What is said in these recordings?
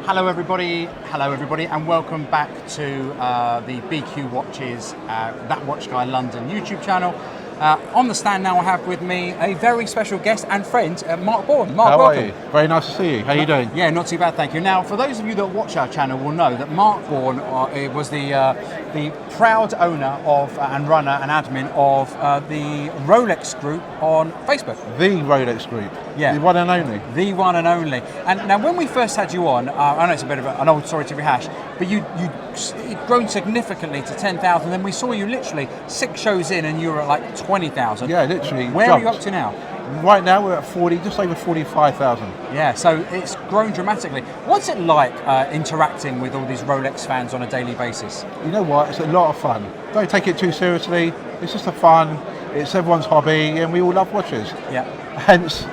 Hello everybody, and welcome back to the BQ Watches, That Watch Guy London YouTube channel. On the stand now I have with me a very special guest and friend, Marc Bourne. Marc, How welcome. are you? Very nice to see you. How are you doing? Yeah, not too bad, thank you. Now, for those of you that watch our channel will know that Marc Bourne was the proud owner of and runner and admin of the Rolex group on Facebook. The Rolex group. Yeah. The one and only. The one and only. And now, when we first had you on, I know it's a bit of an old story to rehash, but you'd grown significantly to 10,000. Then we saw you literally 6 shows in, and you were at like 20,000. Yeah, literally. Where jumped. are you up to now? Right now we're at 40, just over 45,000. Yeah, so it's grown dramatically. What's it like interacting with all these Rolex fans on a daily basis? You know what? It's a lot of fun. Don't take it too seriously. It's just a fun. It's everyone's hobby, and we all love watches. Yeah. Hence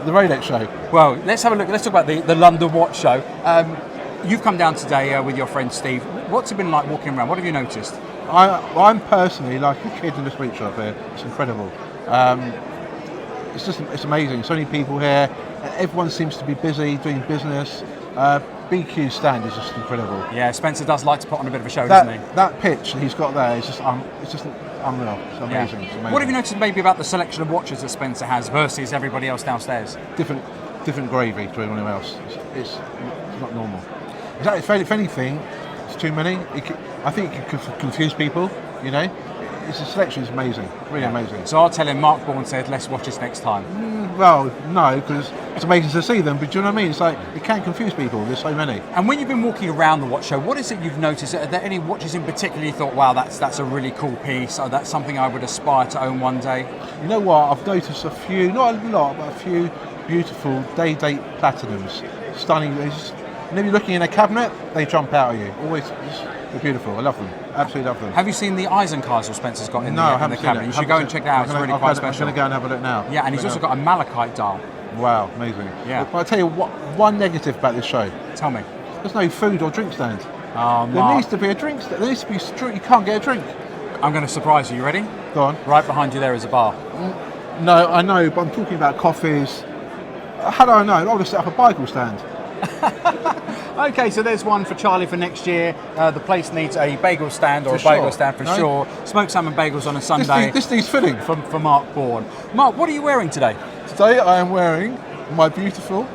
the Rolex show. Well, let's have a look. Let's talk about the London Watch Show. You've come down today with your friend Steve. What's it been like walking around? What have you noticed? I'm personally like a kid in the sweet shop here. It's incredible. It's amazing. So many people here. Everyone seems to be busy doing business. BQ stand is just incredible. Yeah, Spencer does like to put on a bit of a show, doesn't he? That pitch he's got there is just unreal. It's amazing. Yeah. It's amazing. What have you noticed maybe about the selection of watches that Spencer has versus everybody else downstairs? Different gravy to everyone else. It's not normal. If anything, it's too many. I think it could confuse people. You know, the selection is amazing, really amazing. So I'll tell him Marc Bourne said less watches next time. Well, no, because it's amazing to see them. But do you know what I mean? It's like it can confuse people. There's so many. And when you've been walking around the watch show, what is it you've noticed? Are there any watches in particular you thought, wow, that's a really cool piece, or that's something I would aspire to own one day? You know what? I've noticed a few, not a lot, but a few beautiful day-date platinums. Stunning. And if you're looking in a cabinet, they jump out at you. Always, they're beautiful. I love them. Absolutely love them. Have you seen the Eisenkaiser Spencer's got in No, I the haven't seen cabinet? it. You should go and check that out. It's really quite special. I'm going to go and have a look now. Yeah, and he's also got a malachite dial. Wow, amazing. Yeah. But I'll tell you what, one negative about this show. Tell me. There's no food or drink stand. Oh, There needs to be a drink stand. There needs to be you can't get a drink. I'm going to surprise you. You ready? Go on. Right behind you there is a bar. No, I know, but I'm talking about coffees. How do I know? I want to set up a Bible stand. Okay, so there's one for Charlie for next year. The place needs a bagel stand or For a bagel sure. stand for No? sure. Smoked salmon bagels on a Sunday. This needs filling. for Marc Bourne. Marc, what are you wearing today? Today I am wearing my beautiful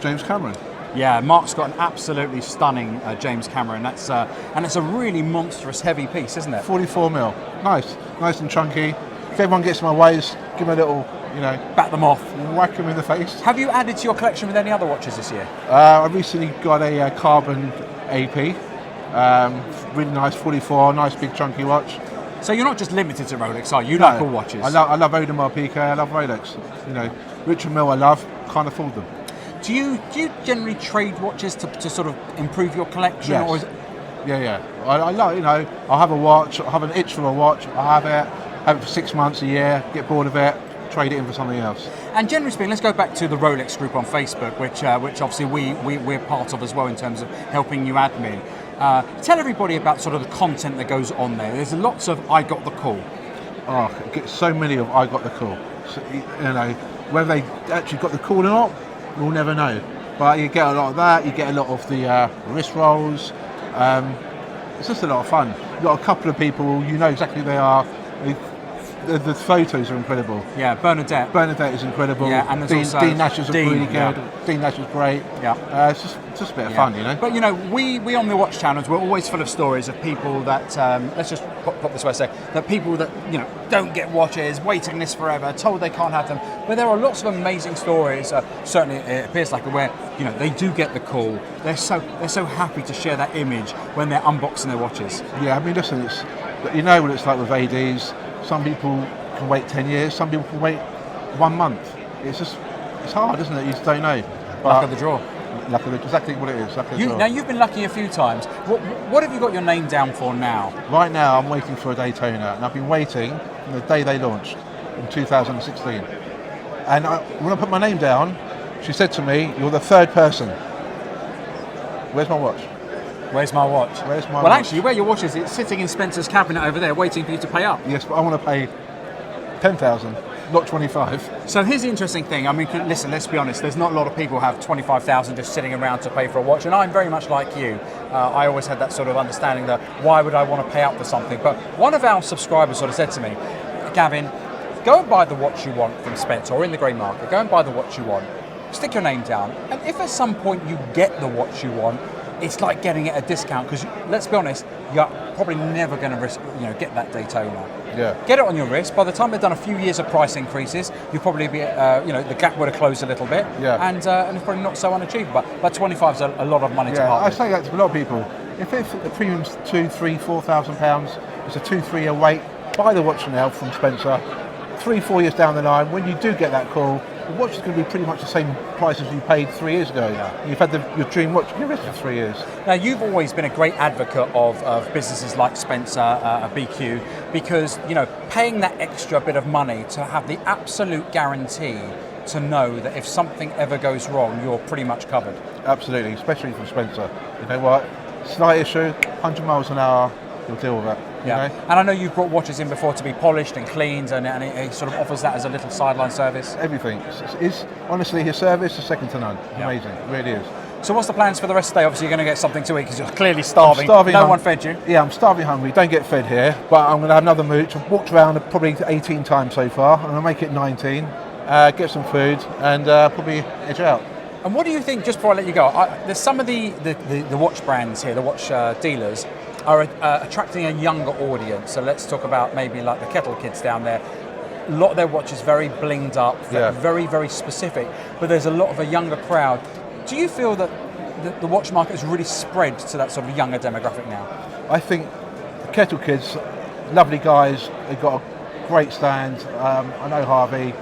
James Cameron. Yeah, Marc's got an absolutely stunning James Cameron. And it's a really monstrous heavy piece, isn't it? 44 mil. Nice and chunky. If everyone gets in my ways, give them a little, Bat them off. whack them in the face. Have you added to your collection with any other watches this year? I recently got a carbon AP. Really nice 44, nice big chunky watch. So you're not just limited to Rolex, are you? You like all watches. I love Audemars Piguet, I love Rolex. Richard Mille I love, can't afford them. Do you generally trade watches to sort of improve your collection? Yes. Or is it... Yeah. I love, I'll have a watch, I'll have an itch for a watch, I'll have it for 6 months, a year, get bored of it, trade it in for something else. And generally speaking, let's go back to the Rolex group on Facebook, which obviously we're part of as well in terms of helping you admin. Tell everybody about sort of the content that goes on there. There's lots of I got the call. Oh, I get so many of I got the call. So, whether they actually got the call or not, we'll never know. But you get a lot of that. You get a lot of the wrist rolls. It's just a lot of fun. You've got a couple of people, you know exactly who they are. The photos are incredible. Yeah, Bernadette. Bernadette is incredible. Yeah, and there's also Dean Nash is really good. yeah. Dean Nash is great. Yeah. It's just a bit of fun, But we on the watch channels, we're always full of stories of people that let's just pop this way, say that people that don't get watches, waiting this forever, told they can't have them. But there are lots of amazing stories. Certainly, it appears like where they do get the call. They're so happy to share that image when they're unboxing their watches. Yeah, I mean, listen, what it's like with ADs. Some people can wait 10 years. Some people can wait 1 month. It's hard, isn't it? You just don't know. Luck of the draw. Exactly what it is. Now you've been lucky a few times. What have you got your name down for now? Right now, I'm waiting for a Daytona, and I've been waiting from the day they launched in 2016. And when I put my name down, she said to me, "You're the third person. Where's my watch?" Where's my watch? Well, actually, where your watch is, it's sitting in Spencer's cabinet over there, waiting for you to pay up. Yes, but I want to pay 10,000. not 25. So here's the interesting thing. I mean, listen, let's be honest. There's not a lot of people who have 25,000 just sitting around to pay for a watch, and I'm very much like you. I always had that sort of understanding that why would I want to pay out for something? But one of our subscribers sort of said to me, Gavin, go and buy the watch you want from Spencer or in the grey market. Go and buy the watch you want. Stick your name down, and if at some point you get the watch you want, it's like getting it at a discount because let's be honest, you're probably never going to get that Daytona. Yeah. Get it on your wrist. By the time they've done a few years of price increases, you'll probably be, the gap would have closed a little bit. Yeah. And it's probably not so unachievable. But 25 is a lot of money to part I with. say that to a lot of people. If the premium's £2,000, £3,000, £4,000, it's a 2-3 year wait. Buy the watch now from Spencer. 3-4 years down the line, when you do get that call, the watch is going to be pretty much the same price as you paid 3 years ago. Yeah. You've had your dream watch on your wrist for 3 years. Now, you've always been a great advocate of businesses like Spencer, BQ, because paying that extra bit of money to have the absolute guarantee to know that if something ever goes wrong, you're pretty much covered. Absolutely, especially from Spencer. You know what? Slight issue, 100 miles an hour, you'll deal with it. Yeah, and I know you've brought watches in before to be polished and cleaned, and it sort of offers that as a little sideline service. Everything. Honestly, his service is second to none. Yeah. Amazing, it really is. So what's the plans for the rest of the day? Obviously you're going to get something to eat because you're clearly starving. No one fed you. Yeah, I'm starving hungry. Don't get fed here, but I'm going to have another mooch. I've walked around probably 18 times so far. I'm going to make it 19, get some food, and probably edge out. And what do you think, just before I let you go, there's some of the watch brands here, the watch dealers, are attracting a younger audience. So let's talk about maybe like the Kettle Kids down there. A lot of their watches very blinged up, very, very specific, but there's a lot of a younger crowd. Do you feel that the watch market has really spread to that sort of younger demographic now? I think the Kettle Kids, lovely guys, they've got a great stand. I know Harvey.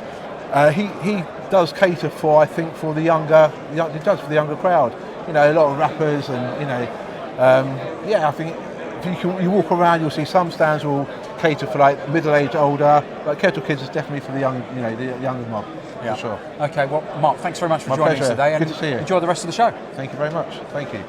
He does cater for, I think, for the younger, he does for the younger crowd. A lot of rappers and, I think if you walk around, you'll see some stands will cater for like middle-aged, older, but Kettle Kids is definitely for the young, the younger mob, for sure. Okay, well, Marc, thanks very much for joining us today. Good to see you. Enjoy the rest of the show. Thank you very much. Thank you.